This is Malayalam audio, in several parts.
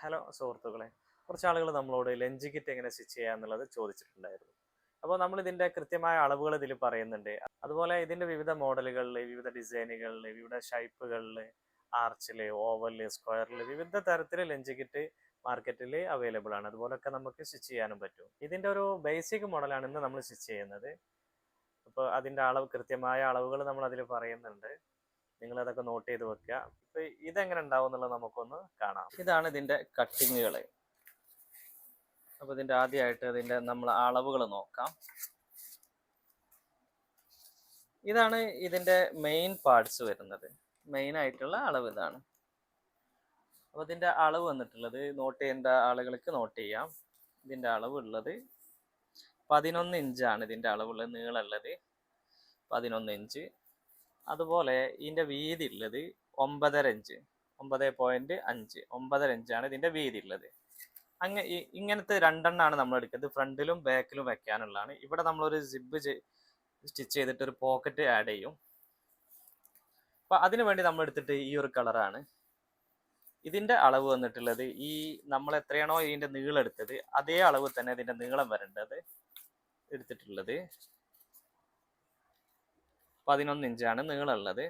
ഹലോ സുഹൃത്തുക്കളെ, കുറച്ച് ആളുകൾ നമ്മളോട് ലഞ്ച് കിറ്റ് എങ്ങനെ സ്റ്റിച്ച് ചെയ്യുക എന്നുള്ളത് ചോദിച്ചിട്ടുണ്ടായിരുന്നു. അപ്പോൾ നമ്മൾ ഇതിൻ്റെ കൃത്യമായ അളവുകൾ ഇതിൽ പറയുന്നുണ്ട്. അതുപോലെ ഇതിൻ്റെ വിവിധ മോഡലുകളിൽ, വിവിധ ഡിസൈനുകളിൽ, വിവിധ ഷേപ്പുകളിൽ, ആർച്ചിൽ, ഓവലിൽ, സ്ക്വയറിൽ വിവിധ തരത്തിൽ ലഞ്ച് കിറ്റ് മാർക്കറ്റിൽ അവൈലബിൾ ആണ്. അതുപോലൊക്കെ നമുക്ക് സ്റ്റിച്ച് ചെയ്യാനും പറ്റും. ഇതിൻ്റെ ഒരു ബേസിക് മോഡലാണ് ഇന്ന് നമ്മൾ സ്റ്റിച്ച് ചെയ്യുന്നത്. അപ്പോൾ അതിൻ്റെ കൃത്യമായ അളവുകൾ നമ്മൾ അതിൽ പറയുന്നുണ്ട്. നിങ്ങൾ അതൊക്കെ നോട്ട് ചെയ്ത് വെക്കുക. ഇപ്പൊ ഇതെങ്ങനെ ഉണ്ടാവും എന്നുള്ളത് നമുക്കൊന്ന് കാണാം. ഇതാണ് ഇതിന്റെ കട്ടിങ്ങുകൾ. അപ്പൊ ഇതിന്റെ ആദ്യമായിട്ട് ഇതിന്റെ നമ്മൾ അളവുകൾ നോക്കാം. ഇതാണ് ഇതിന്റെ മെയിൻ പാർട്സ് വരുന്നത്. മെയിൻ ആയിട്ടുള്ള അളവ് ഇതാണ്. അപ്പൊ ഇതിന്റെ അളവ് വന്നിട്ടുള്ളത് നോട്ട് ചെയ്യേണ്ട ആളുകൾക്ക് നോട്ട് ചെയ്യാം. ഇതിന്റെ അളവ് ഉള്ളത് 11 ഇഞ്ചാണ്. ഇതിന്റെ അളവുള്ളത്, നീളമുള്ളത് 11 ഇഞ്ച്. അതുപോലെ ഇതിന്റെ വീതി ഉള്ളത് 9.5 ഇഞ്ച്, 9.5, 9.5 ഇഞ്ചാണ് ഇതിന്റെ വീതി ഉള്ളത്. ഇങ്ങനത്തെ രണ്ടെണ്ണമാണ് നമ്മൾ എടുക്കുന്നത്. ഫ്രണ്ടിലും ബാക്കിലും വെക്കാനുള്ളതാണ്. ഇവിടെ നമ്മളൊരു സിബ് സ്റ്റിച്ച് ചെയ്തിട്ട് ഒരു പോക്കറ്റ് ആഡ് ചെയ്യും. അപ്പൊ അതിനു വേണ്ടി നമ്മൾ എടുത്തിട്ട് ഈ ഒരു കളറാണ്. ഇതിന്റെ അളവ് വന്നിട്ടുള്ളത് നമ്മൾ എത്രയാണോ ഇതിന്റെ നീളം എടുത്തത് അതേ അളവ് തന്നെ ഇതിന്റെ നീളം വരേണ്ടത് എടുത്തിട്ടുള്ളത്. 11 ഇഞ്ചാണ് നീളമുള്ളത്.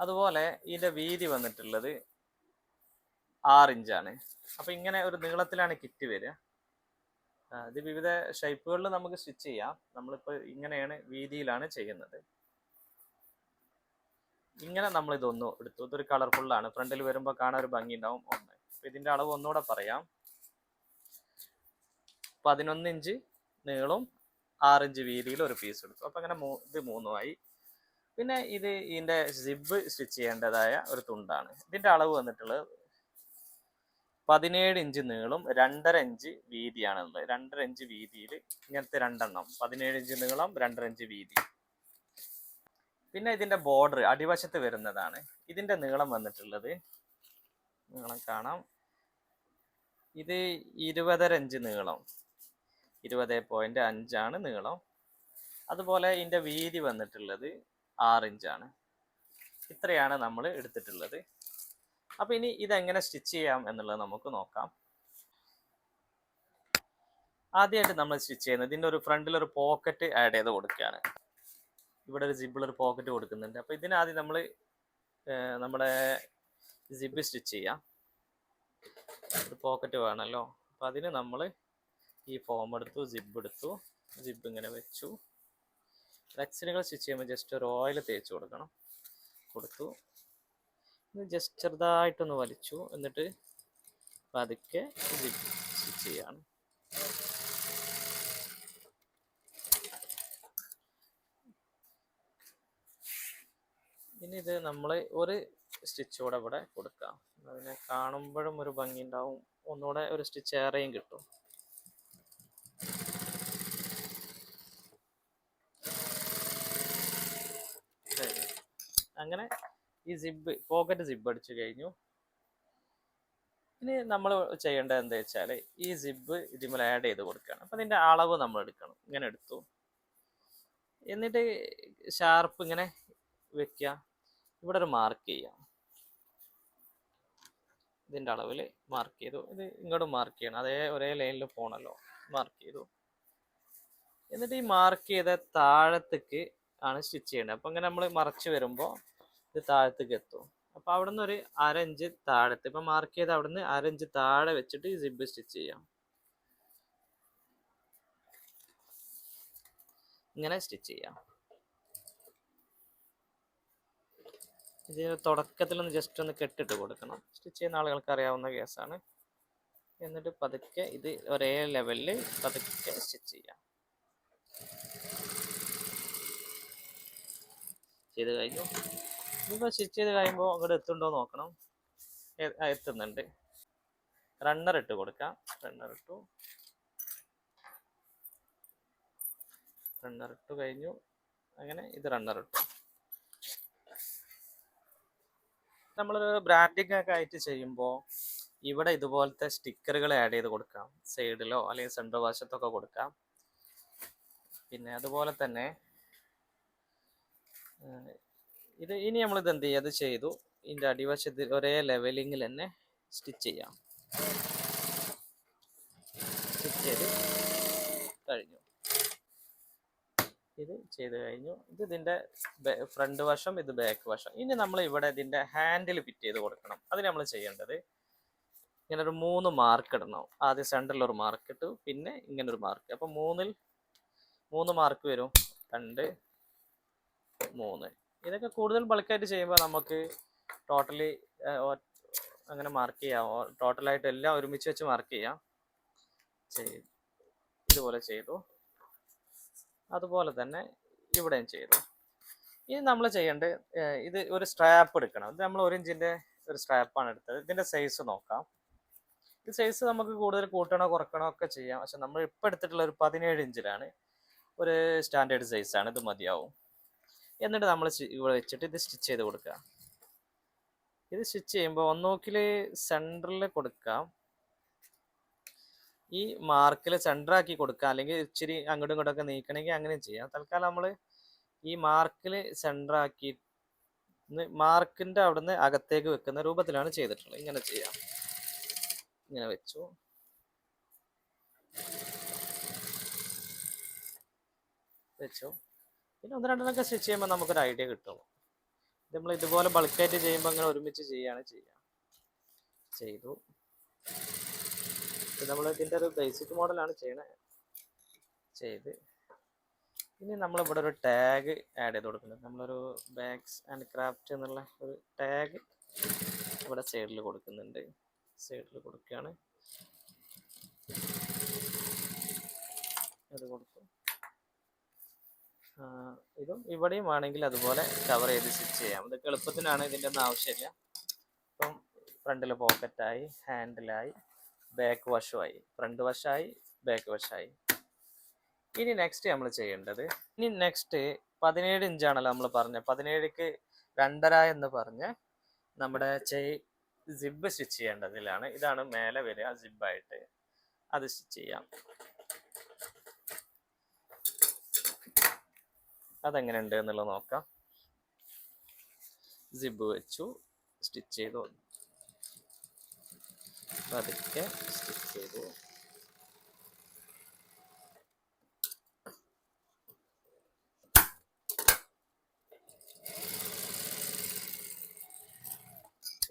അതുപോലെ ഇതിന്റെ വീതി വന്നിട്ടുള്ളത് 6 ഇഞ്ചാണ്. അപ്പൊ ഇങ്ങനെ ഒരു നീളത്തിലാണ് കിറ്റ് വരിക. ഇത് വിവിധ ഷേപ്പുകളിൽ നമുക്ക് സ്റ്റിച്ച് ചെയ്യാം. നമ്മളിപ്പോൾ ഇങ്ങനെയാണ്, വീതിയിലാണ് ചെയ്യുന്നത്. ഇങ്ങനെ നമ്മൾ ഇതൊന്നും എടുത്തു. ഇതൊരു കളർഫുള്ളാണ്. ഫ്രണ്ടിൽ വരുമ്പോൾ കാണാൻ ഒരു ഭംഗി ഉണ്ടാവും. ഒന്ന്. അപ്പൊ ഇതിന്റെ അളവ് ഒന്നുകൂടെ പറയാം. 11 ഇഞ്ച് നീളവും 6 ഇഞ്ച് വീതിയിൽ ഒരു പീസ് എടുത്തു. അപ്പൊ അങ്ങനെ ഇത് മൂന്നുമായി. പിന്നെ ഇതിന്റെ സിബ് സ്റ്റിച്ച് ചെയ്യേണ്ടതായ ഒരു തുണ്ടാണ്. ഇതിന്റെ അളവ് വന്നിട്ടുള്ളത് 17 ഇഞ്ച് നീളം, 2.5 ഇഞ്ച് വീതിയാണുള്ളത്. 2.5 ഇഞ്ച് വീതിയിൽ ഇങ്ങനത്തെ രണ്ടെണ്ണം, 17 ഇഞ്ച് നീളം, 2.5 ഇഞ്ച് വീതി. പിന്നെ ഇതിന്റെ ബോർഡർ അടിവശത്ത് വരുന്നതാണ്. ഇതിന്റെ നീളം വന്നിട്ടുള്ളത്, നീളം കാണാം, ഇത് 20.5 ഇഞ്ച് നീളം, 20.5 ആണ് നീളം. അതുപോലെ ഇതിന്റെ വീതി വന്നിട്ടുള്ളത് 6 ഇഞ്ചാണ്. ഇത്രയാണ് നമ്മൾ എടുത്തിട്ടുള്ളത്. അപ്പൊ ഇനി ഇതെങ്ങനെ സ്റ്റിച്ച് ചെയ്യാം എന്നുള്ളത് നമുക്ക് നോക്കാം. ആദ്യമായിട്ട് നമ്മൾ സ്റ്റിച്ച് ചെയ്യുന്നത് ഇതിന്റെ ഒരു ഫ്രണ്ടിൽ ഒരു പോക്കറ്റ് ആഡ് ചെയ്ത് കൊടുക്കുകയാണ്. ഇവിടെ ഒരു ജിബിളൊരു പോക്കറ്റ് കൊടുക്കുന്നുണ്ട്. അപ്പൊ ഇതിനാദ്യം നമ്മൾ നമ്മുടെ ജിബ് സ്റ്റിച്ച് ചെയ്യാം. ഒരു പോക്കറ്റ് വേണമല്ലോ. അപ്പൊ അതിന് നമ്മൾ ഈ ഫോം എടുത്തു, ജിബ് എടുത്തു, ജിബ് ഇങ്ങനെ വെച്ചു. ഫ്ലെക്സിനുകൾ സ്റ്റിച്ച് ചെയ്യുമ്പോൾ ജസ്റ്റ് ഒരു ഓയിൽ തേച്ച് കൊടുത്തു. ജസ്റ്റ് ചെറുതായിട്ടൊന്ന് വലിച്ചു. എന്നിട്ട് പതുക്കെ ജിബ് സ്റ്റിച്ച് ചെയ്യാണ്. ഇനി ഇത് നമ്മൾ ഒരു സ്റ്റിച്ച് കൂടെ ഇവിടെ കൊടുക്കാം. അതിനെ കാണുമ്പോഴും ഒരു ഭംഗി ഉണ്ടാവും. ഒന്നുകൂടെ ഒരു സ്റ്റിച്ച് ഏറെയും കിട്ടും. അങ്ങനെ ഈ പോക്കറ്റ് ജിബ് അടിച്ചു കഴിഞ്ഞു. ഇനി നമ്മൾ ചെയ്യേണ്ടത് എന്താ വെച്ചാൽ ഈ ജിബ് ഇതിന്മേൽ ആഡ് ചെയ്ത് കൊടുക്കുകയാണ്. അപ്പം ഇതിൻ്റെ അളവ് നമ്മൾ എടുക്കണം. ഇങ്ങനെ എടുത്തു. എന്നിട്ട് ഷാർപ്പ് ഇങ്ങനെ വെക്കുക. ഇവിടെ ഒരു മാർക്ക് ചെയ്യാം. ഇതിൻ്റെ അളവിൽ മാർക്ക് ചെയ്തു. ഇത് ഇങ്ങോട്ട് മാർക്ക് ചെയ്യണം. ഒരേ ലൈനിൽ പോകണമല്ലോ. മാർക്ക് ചെയ്തു. എന്നിട്ട് ഈ മാർക്ക് ചെയ്ത താഴത്തേക്ക് ആണ് സ്റ്റിച്ച് ചെയ്യേണ്ടത്. അപ്പം ഇങ്ങനെ നമ്മൾ മറച്ച് വരുമ്പോൾ ഇത് താഴത്തേക്ക് എത്തും. അപ്പോൾ അവിടെ നിന്ന് ഒരു 1/2 ഇഞ്ച് താഴത്ത്, ഇപ്പം മാർക്ക് ചെയ്ത് അവിടെ നിന്ന് 1/2 ഇഞ്ച് താഴെ വെച്ചിട്ട് ഈ സിബ് സ്റ്റിച്ച് ചെയ്യാം. ഇങ്ങനെ സ്റ്റിച്ച് ചെയ്യാം. ഇതിന് തുടക്കത്തിലൊന്ന് ജസ്റ്റ് ഒന്ന് കെട്ടിട്ട് കൊടുക്കണം. സ്റ്റിച്ച് ചെയ്യുന്ന ആളുകൾക്ക് അറിയാവുന്ന കേസാണ്. എന്നിട്ട് പതുക്കെ ഇത് ഒരേ ലെവലിൽ പതുക്കെ സ്റ്റിച്ച് ചെയ്യാം. ചെയ്ത് കഴിഞ്ഞു. ഇനിയിപ്പോൾ സ്റ്റിച്ച് ചെയ്ത് കഴിയുമ്പോൾ അങ്ങോട്ട് എത്തുന്നുണ്ടോ നോക്കണം. എത്തുന്നുണ്ട്. റണ്ണർ ഇട്ട് കൊടുക്കാം. റണ്ണർ ഇട്ടു കഴിഞ്ഞു. അങ്ങനെ ഇത് റണ്ണർ ഇട്ടു. നമ്മളൊരു ബ്രാൻഡിങ് ഒക്കെ ആയിട്ട് ചെയ്യുമ്പോൾ ഇവിടെ ഇതുപോലത്തെ സ്റ്റിക്കറുകൾ ആഡ് ചെയ്ത് കൊടുക്കാം. സൈഡിലോ അല്ലെങ്കിൽ സെൻട്രൽ വശത്തൊക്കെ കൊടുക്കാം. പിന്നെ അതുപോലെ തന്നെ ഇനി നമ്മളിത് എന്ത് ചെയ്യും, അത് ചെയ്തു. ഇതിൻ്റെ അടിവശത്ത് ഒരേ ലെവലിങ്ങിൽ തന്നെ സ്റ്റിച്ച് ചെയ്യാം. സ്റ്റിച്ച് ചെയ്ത് കഴിഞ്ഞു. ഇത് ചെയ്ത് കഴിഞ്ഞു. ഇത് ഇതിൻ്റെ ഫ്രണ്ട് വശം, ഇത് ബാക്ക് വശം. ഇനി നമ്മൾ ഇവിടെ ഇതിൻ്റെ ഹാൻഡിൽ ഫിറ്റ് ചെയ്ത് കൊടുക്കണം. അതിന് നമ്മൾ ചെയ്യേണ്ടത് ഇങ്ങനെ ഒരു 3 മാർക്ക് ഇടണം. ആദ്യം സെൻറ്ററിൽ ഒരു മാർക്ക് ഇട്ടു, പിന്നെ ഇങ്ങനെ ഒരു മാർക്ക്. അപ്പോൾ 3 മാർക്ക് വരും. 2, 3. ഇതൊക്കെ കൂടുതൽ ബൾക്കായിട്ട് ചെയ്യുമ്പോൾ നമുക്ക് ടോട്ടലി അങ്ങനെ മാർക്ക് ചെയ്യാം. ടോട്ടലായിട്ട് എല്ലാം ഒരുമിച്ച് വെച്ച് മാർക്ക് ചെയ്യാം. ഇതുപോലെ ചെയ്തു. അതുപോലെ തന്നെ ഇവിടെയും ചെയ്തു. ഇനി നമ്മൾ ചെയ്യേണ്ടത് ഇത് ഒരു സ്ട്രാപ്പ് എടുക്കണം. ഇത് നമ്മൾ 1 ഇഞ്ചിൻ്റെ ഒരു സ്ട്രാപ്പാണ് എടുത്തത്. ഇതിൻ്റെ സൈസ് നോക്കാം. ഈ സൈസ് നമുക്ക് കൂടുതൽ കൂട്ടണോ കുറക്കണോ ഒക്കെ ചെയ്യാം. പക്ഷെ നമ്മൾ ഇപ്പോൾ എടുത്തിട്ടുള്ള ഒരു 17 ഇഞ്ചിലാണ്. ഒരു സ്റ്റാൻഡേർഡ് സൈസാണ്. ഇത് മതിയാവും. എന്നിട്ട് നമ്മൾ ഇവിടെ വെച്ചിട്ട് ഇത് സ്റ്റിച്ച് ചെയ്ത് കൊടുക്കുക. ഇത് സ്റ്റിച്ച് ചെയ്യുമ്പോൾ ഒന്നോക്കിൽ സെൻറ്ററിൽ കൊടുക്കാം. ഈ മാർക്കിൽ സെൻറ്ററാക്കി കൊടുക്കാം. അല്ലെങ്കിൽ ഇച്ചിരി അങ്ങോട്ടും ഇങ്ങോട്ടൊക്കെ നീക്കണമെങ്കിൽ അങ്ങനെയും ചെയ്യാം. തൽക്കാലം നമ്മൾ ഈ മാർക്കിൽ സെൻറ്ററാക്കി മാർക്കിൻ്റെ അവിടുന്ന് അകത്തേക്ക് വെക്കുന്ന രൂപത്തിലാണ് ചെയ്തിട്ടുള്ളത്. ഇങ്ങനെ ചെയ്യാം. ഇങ്ങനെ വെച്ചു. പിന്നെ 1-2 സ്റ്റിച്ച് ചെയ്യുമ്പോൾ നമുക്കൊരു ഐഡിയ കിട്ടും. നമ്മൾ ഇതുപോലെ ബൾക്കായിട്ട് ചെയ്യുമ്പോൾ അങ്ങനെ ഒരുമിച്ച് ചെയ്യുകയാണ് ചെയ്തു. നമ്മൾ ഇതിൻ്റെ ഒരു ബേസിക് മോഡലാണ് ചെയ്ത്. ഇനി നമ്മളിവിടെ ഒരു ടാഗ് ആഡ് ചെയ്ത് കൊടുക്കുന്നുണ്ട്. നമ്മളൊരു ബാഗ്സ് ആൻഡ് ക്രാഫ്റ്റ് എന്നുള്ള ഒരു ടാഗ് ഇവിടെ സൈഡിൽ കൊടുക്കുന്നുണ്ട്. സൈഡിൽ കൊടുക്കുകയാണ്. അത് കൊടുക്കും. ഇതും ഇവിടെയും ആണെങ്കിൽ അതുപോലെ കവർ ചെയ്ത് സ്റ്റിച്ച് ചെയ്യാം. ഇതൊക്കെ എളുപ്പത്തിനാണ്, ഇതിൻ്റെ ഒന്നും ആവശ്യമില്ല. ഇപ്പം ഫ്രണ്ടിൽ പോക്കറ്റായി, ഹാൻഡിലായി, ബാക്ക് വശമായി, ഫ്രണ്ട് വശമായി, ബാക്ക് വശമായി. ഇനി നെക്സ്റ്റ് നമ്മൾ ചെയ്യേണ്ടത് 17 ഇഞ്ചാണല്ലോ നമ്മൾ പറഞ്ഞത്. 17ക്ക് 2.5 എന്ന് പറഞ്ഞ് നമ്മുടെ സിബ് സ്റ്റിച്ച് ചെയ്യേണ്ടതിലാണ്. ഇതാണ് മേലെ വരിക സിബായിട്ട്. അത് സ്റ്റിച്ച് ചെയ്യാം. അതെങ്ങനെയുണ്ട് എന്നുള്ളത് നോക്കാം. സിബ് വെച്ചു, സ്റ്റിച്ച് ചെയ്തു, പതുക്കെ സ്റ്റിച്ച് ചെയ്തു.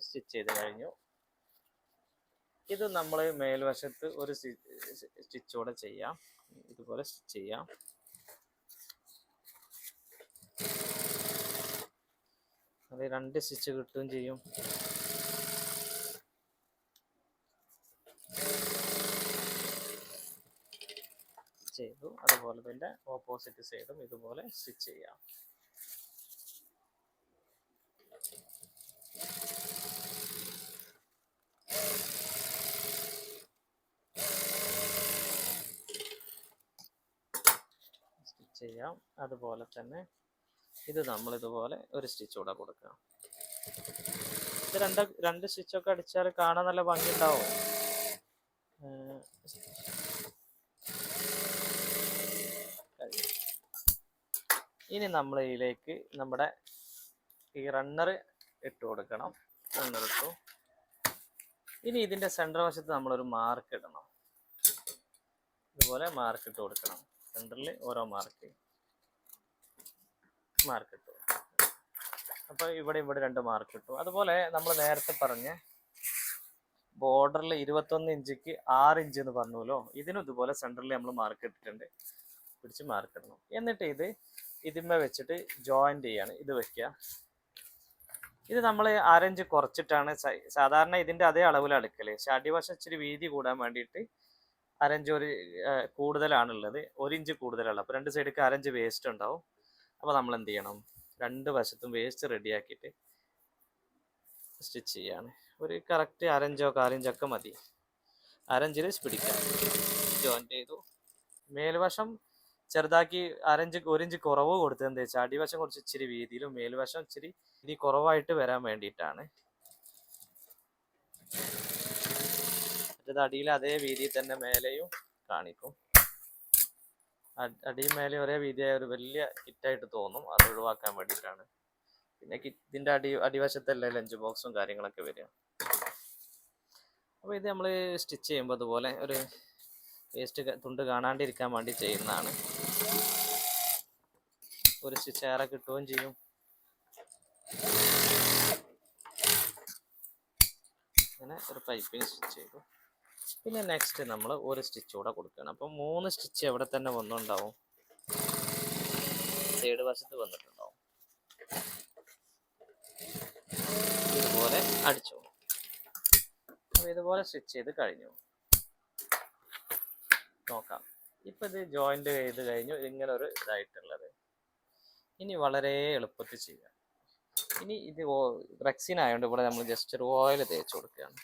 സ്റ്റിച്ച് ചെയ്ത് കഴിഞ്ഞു. ഇത് നമ്മൾ മേൽവശത്ത് ഒരു സ്റ്റിച്ചോടെ ചെയ്യാം. ഇതുപോലെ സ്റ്റിച്ച് ചെയ്യാം. അത് 2 സ്റ്റിച്ച് കിട്ടുകയും ചെയ്യും. ചെയ്തു. അതുപോലെ തന്നെ ഓപ്പോസിറ്റ് സൈഡും ഇതുപോലെ സ്റ്റിച്ച് ചെയ്യാം. അതുപോലെ തന്നെ ഇത് നമ്മൾ ഇതുപോലെ ഒരു സ്റ്റിച്ച് കൂടെ കൊടുക്കാം. ഇത് രണ്ട് സ്റ്റിച്ചൊക്കെ അടിച്ചാൽ കാണാൻ നല്ല ഭംഗി ഉണ്ടാവും. ഇനി നമ്മൾ ഇതിലേക്ക് നമ്മുടെ ഈ റണ്ണർ ഇട്ട് കൊടുക്കണം. റണ്ണർ ഇട്ടു. ഇനി ഇതിൻ്റെ സെൻറ്റർ വശത്ത് നമ്മളൊരു മാർക്ക് ഇടണം. ഇതുപോലെ മാർക്ക് ഇട്ട് കൊടുക്കണം. സെൻറ്ററിൽ ഓരോ മാർക്ക് ഇട്ടു. അപ്പോൾ ഇവിടെ 2 മാർക്ക് ഇട്ടു. അതുപോലെ നമ്മൾ നേരത്തെ പറഞ്ഞ ബോർഡറിൽ 21 ഇഞ്ചിക്ക് 6 ഇഞ്ച് എന്ന് പറഞ്ഞല്ലോ, ഇതിനും ഇതുപോലെ സെൻറ്ററിൽ നമ്മൾ മാർക്ക് ഇട്ടിട്ടുണ്ട്. പിടിച്ച് മാർക്ക് ഇടണം. എന്നിട്ട് ഇതിന്മേൽ വെച്ചിട്ട് ജോയിൻ്റ് ചെയ്യാണ്. ഇത് വെക്കുക. ഇത് നമ്മൾ 1/2 ഇഞ്ച് കുറച്ചിട്ടാണ് സാധാരണ ഇതിൻ്റെ അതേ അളവിൽ അടുക്കൽ. പക്ഷെ അടിവശം ഇച്ചിരി വീതി കൂടാൻ വേണ്ടിയിട്ട് 1/2 ഇഞ്ച് കൂടുതലാണുള്ളത്. 1 ഇഞ്ച് കൂടുതലാണ്. അപ്പോൾ 2 സൈഡിലേക്ക് 1/2 ഇഞ്ച് വേസ്റ്റ് ഉണ്ടാവും. അപ്പോൾ നമ്മൾ എന്ത് ചെയ്യണം? 2 വശത്തും വേസ്റ്റ് റെഡിയാക്കിയിട്ട് സ്റ്റിച്ച് ചെയ്യാണ്. ഒരു കറക്റ്റ് 1/2 ഇഞ്ചോ 1/4 ഇഞ്ചൊക്കെ മതി. 1/2 ഇഞ്ചിൽ പിടിക്കാം. ജോയിൻ്റ് ചെയ്തു. മേൽവശം ചെറുതാക്കി 1/2 ഇഞ്ച് 1 ഇഞ്ച് കുറവ് കൊടുത്തത് എന്താ വെച്ചാൽ അടിവശം കുറച്ച് ഇച്ചിരി വീതിയിലും മേൽവശം ഇച്ചിരി വീതി കുറവായിട്ട് വരാൻ വേണ്ടിയിട്ടാണ്. മറ്റേത് അടിയിൽ അതേ വീതിയിൽ തന്നെ മേലെയും കാണിക്കും. അടിയും മേലെ ഒരേ വീതിയായ ഒരു വലിയ കിറ്റായിട്ട് തോന്നും. അത് ഒഴിവാക്കാൻ വേണ്ടിയിട്ടാണ്. പിന്നെ ഇതിൻ്റെ അടിവശത്തല്ലേ ലഞ്ച് ബോക്സും കാര്യങ്ങളൊക്കെ വരിക. അപ്പോൾ ഇത് നമ്മൾ സ്റ്റിച്ച് ചെയ്യുമ്പോൾ അതുപോലെ ഒരു വേസ്റ്റ് തുണ്ട് കാണാണ്ടിരിക്കാൻ വേണ്ടി ചെയ്യുന്നതാണ്. ഒരു സ്റ്റിച്ച് ഏറെ കിട്ടുകയും ചെയ്യും. അങ്ങനെ ഒരു പൈപ്പിങ് സ്റ്റിച്ച് ചെയ്തു. പിന്നെ നെക്സ്റ്റ് നമ്മൾ ഒരു സ്റ്റിച്ച് കൂടെ കൊടുക്കണം. അപ്പം 3 സ്റ്റിച്ച് എവിടെ തന്നെ വന്നുണ്ടാവും, സൈഡ് വശത്ത് വന്നിട്ടുണ്ടാവും. ഇതുപോലെ അടിച്ചു. അപ്പോൾ ഇതുപോലെ സ്റ്റിച്ച് ചെയ്ത് കഴിഞ്ഞു. നോക്കാം. ഇപ്പം ഇത് ജോയിൻ്റ് ചെയ്ത് കഴിഞ്ഞു. ഇങ്ങനെ ഒരു ഇതായിട്ടുള്ളത്. ഇനി വളരെ എളുപ്പത്തിൽ ചെയ്യാം. ഇനി ഇത് റെക്സിൻ ആയതുകൊണ്ട് ഇവിടെ നമ്മൾ ജസ്റ്റ് ഒരു ഓയിൽ തേച്ച് കൊടുക്കുകയാണ്.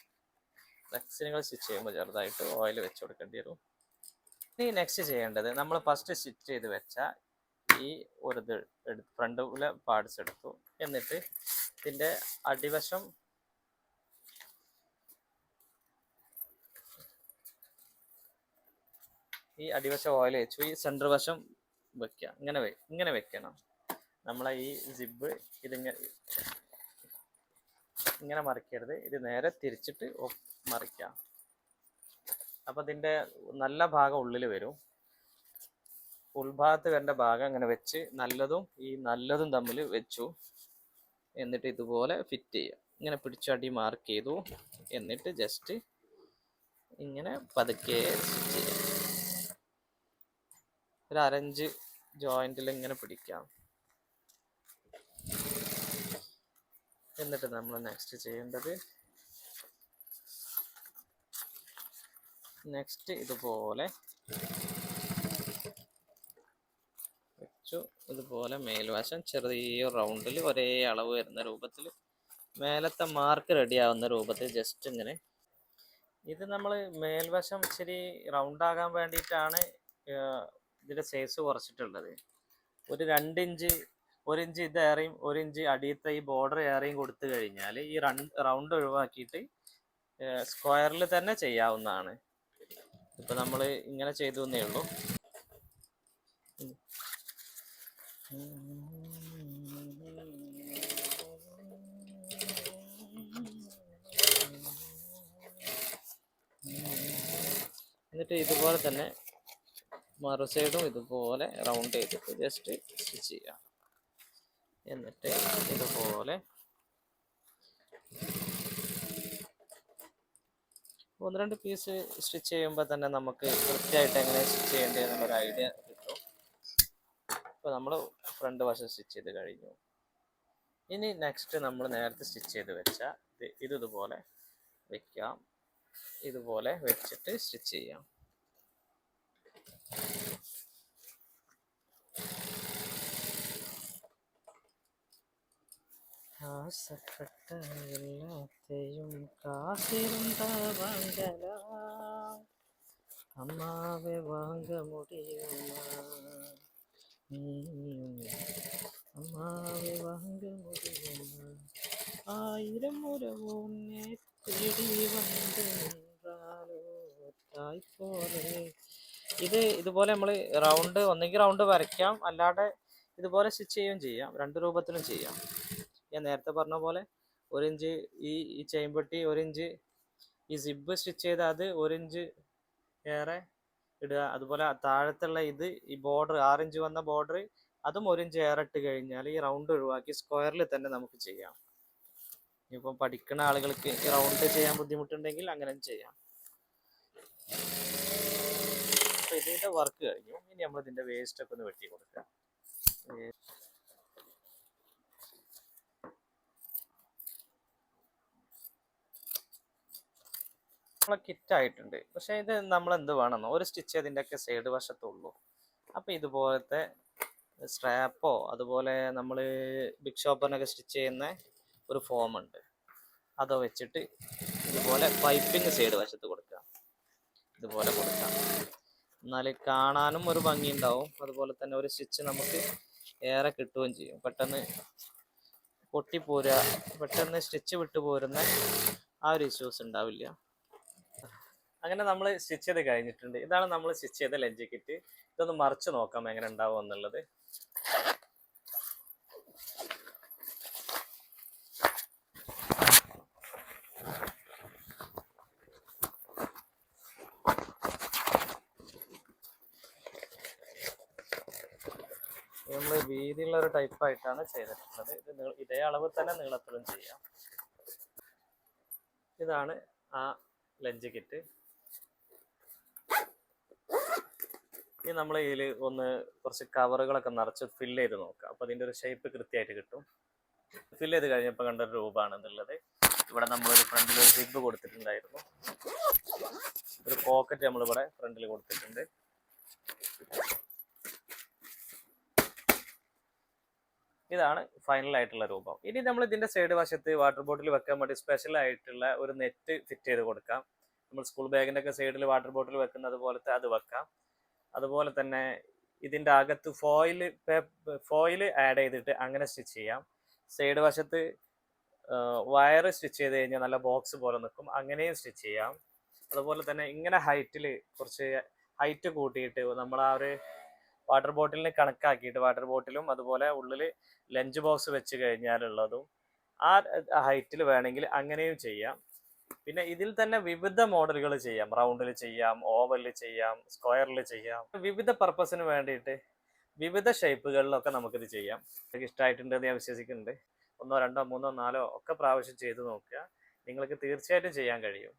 റെക്സിനുകൾ സ്റ്റിച്ച് ചെയ്യുമ്പോൾ ചെറുതായിട്ട് ഓയിൽ വെച്ച് കൊടുക്കേണ്ടി വരും. ഇനി നെക്സ്റ്റ് ചെയ്യേണ്ടത്, നമ്മൾ ഫസ്റ്റ് സ്റ്റിച്ച് ചെയ്ത് വെച്ച ഈ ഒരു ഇത് ഫ്രണ്ടിലെ പാർട്സ് എടുത്തു. എന്നിട്ട് ഇതിൻ്റെ അടിവശം ഓയിൽ വെച്ചു. ഈ സെൻറ്റർ വശം വെക്കുക. ഇങ്ങനെ വെക്കണം. നമ്മളെ ഈ സിബ് ഇങ്ങനെ മറിക്കരുത്. ഇത് നേരെ തിരിച്ചിട്ട് മറിക്കാം. അപ്പം ഇതിൻ്റെ നല്ല ഭാഗം ഉള്ളിൽ വരും. ഉൾഭാഗത്ത് വരേണ്ട ഭാഗം അങ്ങനെ വെച്ച് നല്ലതും തമ്മിൽ വെച്ചു. എന്നിട്ട് ഇതുപോലെ ഫിറ്റ് ചെയ്യുക. ഇങ്ങനെ പിടിച്ചടി മാർക്ക് ചെയ്തു. എന്നിട്ട് ജസ്റ്റ് ഇങ്ങനെ പതുക്കെ സ്റ്റിച്ച് ചെയ്യാം. ഒരു 1/2 ഇഞ്ച് ജോയിൻറ്റിൽ ഇങ്ങനെ പിടിക്കാം. എന്നിട്ട് നമ്മൾ നെക്സ്റ്റ് ചെയ്യേണ്ടത്, ഇതുപോലെ വെച്ചു. ഇതുപോലെ മേൽവശം ചെറിയ റൗണ്ടിൽ ഒരേ അളവ് വരുന്ന രൂപത്തിൽ മേലത്തെ മാർക്ക് റെഡി ആവുന്ന രൂപത്തിൽ ജസ്റ്റ് ഇങ്ങനെ. ഇത് നമ്മൾ മേൽവശം ഇച്ചിരി റൗണ്ടാകാൻ വേണ്ടിയിട്ടാണ് ഇതിൻ്റെ സൈസ് കുറച്ചിട്ടുള്ളത്. ഒരു 2 ഇഞ്ച് 1 ഇഞ്ച് ഇത് ഏറെയും 1 ഇഞ്ച് അടിയത്തെ ഈ ബോർഡർ ഏറെയും കൊടുത്തു കഴിഞ്ഞാൽ ഈ റൗണ്ട് ഒഴിവാക്കിയിട്ട് സ്ക്വയറിൽ തന്നെ ചെയ്യാവുന്നതാണ്. ഇപ്പം നമ്മൾ ഇങ്ങനെ ചെയ്തു എന്നേ ഉള്ളൂ. എന്നിട്ട് ഇതുപോലെ തന്നെ മറു സൈഡും ഇതുപോലെ റൗണ്ട് ചെയ്തിട്ട് ജസ്റ്റ് സ്റ്റിച്ച് ചെയ്യാം. എന്നിട്ട് ഇതുപോലെ 1-2 പീസ് സ്റ്റിച്ച് ചെയ്യുമ്പോൾ തന്നെ നമുക്ക് കൃത്യമായിട്ട് എങ്ങനെ സ്റ്റിച്ച് ചെയ്യേണ്ടത് എന്നുള്ളൊരു ഐഡിയ കിട്ടും. ഇപ്പോൾ നമ്മൾ ഫ്രണ്ട് വശം സ്റ്റിച്ച് ചെയ്ത് കഴിഞ്ഞു. ഇനി നെക്സ്റ്റ് നമ്മൾ നേരത്തെ സ്റ്റിച്ച് ചെയ്ത് വെച്ച ഇതുപോലെ വെക്കാം. ഇതുപോലെ വെച്ചിട്ട് സ്റ്റിച്ച് ചെയ്യാം. ആസപ്പെട്ട എല്ലാത്തെയും കാത്തിരുന്ന വാങ്ങലാം അമ്മാവെ വാങ്ങ മുടിയുമാ അമ്മാവെ വാങ്ങ മുടിയുമാ 1000 മുറവോ എന്നെ തേടി വന്നാലോ തായ്പോലെ. ഇതുപോലെ നമ്മൾ ഒന്നെങ്കിൽ റൗണ്ട് വരയ്ക്കാം, അല്ലാതെ ഇതുപോലെ സ്റ്റിച്ച് ചെയ്യുകയും ചെയ്യാം. 2 രൂപത്തിലും ചെയ്യാം. ഞാൻ നേരത്തെ പറഞ്ഞ പോലെ 1 ഇഞ്ച് ഈ ചെയിൻപെട്ടി 1 ഇഞ്ച് ഈ സിബ് സ്റ്റിച്ച് ചെയ്ത് അത് 1 ഇഞ്ച് ഏറെ ഇടുക. അതുപോലെ താഴത്തുള്ള ഈ ബോർഡർ 6 ഇഞ്ച് വന്ന ബോർഡർ അതും 1 ഇഞ്ച് ഏറെ ഇട്ട് കഴിഞ്ഞാൽ ഈ റൗണ്ട് ഒഴിവാക്കി സ്ക്വയറിൽ തന്നെ നമുക്ക് ചെയ്യാം. ഇപ്പം പഠിക്കുന്ന ആളുകൾക്ക് ഈ റൗണ്ട് ചെയ്യാൻ ബുദ്ധിമുട്ടുണ്ടെങ്കിൽ അങ്ങനെ ചെയ്യാം. അപ്പോൾ ഇതിൻ്റെ വർക്ക് കഴിഞ്ഞു. ഇനി നമ്മൾ ഇതിൻ്റെ വേസ്റ്റൊക്കെ ഒന്ന് വെട്ടി കൊടുക്കാം. നമ്മളെ കിറ്റായിട്ടുണ്ട്. പക്ഷേ ഇത് നമ്മൾ എന്ത് വേണമെന്നോ, ഒരു സ്റ്റിച്ച് അതിൻ്റെയൊക്കെ സൈഡ് വശത്തുള്ളൂ. അപ്പോൾ ഇതുപോലത്തെ സ്ട്രാപ്പോ അതുപോലെ നമ്മൾ ബിഗ് ഷോപ്പറിനൊക്കെ സ്റ്റിച്ച് ചെയ്യുന്ന ഒരു ഫോമുണ്ട്, അതോ വെച്ചിട്ട് ഇതുപോലെ പൈപ്പിങ് സൈഡ് വശത്ത് കൊടുക്കുക. ഇതുപോലെ കൊടുക്കാം. എന്നാൽ കാണാനും ഒരു ഭംഗി ഉണ്ടാവും. അതുപോലെ തന്നെ ഒരു സ്റ്റിച്ച് നമുക്ക് ഏറെ കിട്ടുകയും ചെയ്യും. പെട്ടെന്ന് പൊട്ടിപ്പോരുക, പെട്ടെന്ന് സ്റ്റിച്ച് വിട്ടു പോരുന്ന ആ ഒരു ഇഷ്യൂസ് ഉണ്ടാവില്ല. അങ്ങനെ നമ്മൾ സ്റ്റിച്ച് ചെയ്ത് കഴിഞ്ഞിട്ടുണ്ട്. ഇതാണ് നമ്മൾ സ്റ്റിച്ച് ചെയ്ത ലഞ്ച് കിറ്റ്. ഇതൊന്ന് മറിച്ച് നോക്കാം എങ്ങനെ ഉണ്ടാവും എന്നുള്ളത്. വീതിയുള്ള ഒരു ടൈപ്പായിട്ടാണ് ചെയ്തിട്ടുള്ളത്. ഇതേ അളവ് തന്നെ നീളത്തിലും ചെയ്യാം. ഇതാണ് ആ ലഞ്ച് കിറ്റ്. ഇനി നമ്മൾ ഇതിൽ ഒന്ന് കുറച്ച് കവറുകളൊക്കെ നിറച്ച് ഫില്ല് ചെയ്ത് നോക്കാം. അപ്പോൾ അതിൻ്റെ ഒരു ഷേപ്പ് കൃത്യമായിട്ട് കിട്ടും. ഫില്ല് ചെയ്ത് കഴിഞ്ഞപ്പോൾ കണ്ട ഒരു രൂപമാണ് എന്നുള്ളത്. ഇവിടെ നമ്മളൊരു ഫ്രണ്ടിൽ ഒരു സിബ് കൊടുത്തിട്ടുണ്ടായിരുന്നു. ഒരു പോക്കറ്റ് നമ്മളിവിടെ ഫ്രണ്ടിൽ കൊടുത്തിട്ടുണ്ട്. ഇതാണ് ഫൈനൽ ആയിട്ടുള്ള രൂപം. ഇനി നമ്മൾ ഇതിന്റെ സൈഡ് വശത്ത് വാട്ടർ ബോട്ടിൽ വെക്കാൻ വേണ്ടി സ്പെഷ്യൽ ആയിട്ടുള്ള ഒരു നെറ്റ് ഫിറ്റ് ചെയ്ത് കൊടുക്കാം. നമ്മൾ സ്കൂൾ ബാഗിന്റെ ഒക്കെ സൈഡിൽ വാട്ടർ ബോട്ടിൽ വെക്കുന്നത് പോലത്തെ അത് വെക്കാം. അതുപോലെ തന്നെ ഇതിന്റെ അകത്ത് ഫോയിൽ ആഡ് ചെയ്തിട്ട് അങ്ങനെ സ്റ്റിച്ച് ചെയ്യാം. സൈഡ് വശത്ത് വയർ സ്റ്റിച്ച് ചെയ്ത് കഴിഞ്ഞാൽ നല്ല ബോക്സ് പോലെ നിൽക്കും, അങ്ങനെയും സ്റ്റിച്ച് ചെയ്യാം. അതുപോലെ തന്നെ ഇങ്ങനെ ഹൈറ്റിൽ കുറച്ച് ഹൈറ്റ് കൂട്ടിയിട്ട് നമ്മൾ ആ ഒരു വാട്ടർ ബോട്ടിലിന് കണക്കാക്കിയിട്ട് വാട്ടർ ബോട്ടിലും അതുപോലെ ഉള്ളിൽ ലഞ്ച് ബോക്സ് വെച്ച് കഴിഞ്ഞാലുള്ളതും ആ ഹൈറ്റിൽ വേണമെങ്കിൽ അങ്ങനെയും ചെയ്യാം. പിന്നെ ഇതിൽ തന്നെ വിവിധ മോഡലുകൾ ചെയ്യാം. റൗണ്ടിൽ ചെയ്യാം, ഓവലിൽ ചെയ്യാം, സ്ക്വയറിൽ ചെയ്യാം. വിവിധ പർപ്പസിന് വേണ്ടിയിട്ട് വിവിധ ഷേപ്പുകളിലൊക്കെ നമുക്കിത് ചെയ്യാം. നിങ്ങൾക്ക് ഇഷ്ടമായിട്ടുണ്ടെന്ന് ഞാൻ വിശ്വസിക്കുന്നുണ്ട്. 1, 2, 3, 4 ഒക്കെ പ്രാവശ്യം ചെയ്ത് നോക്കുക. നിങ്ങൾക്ക് തീർച്ചയായിട്ടും ചെയ്യാൻ കഴിയും.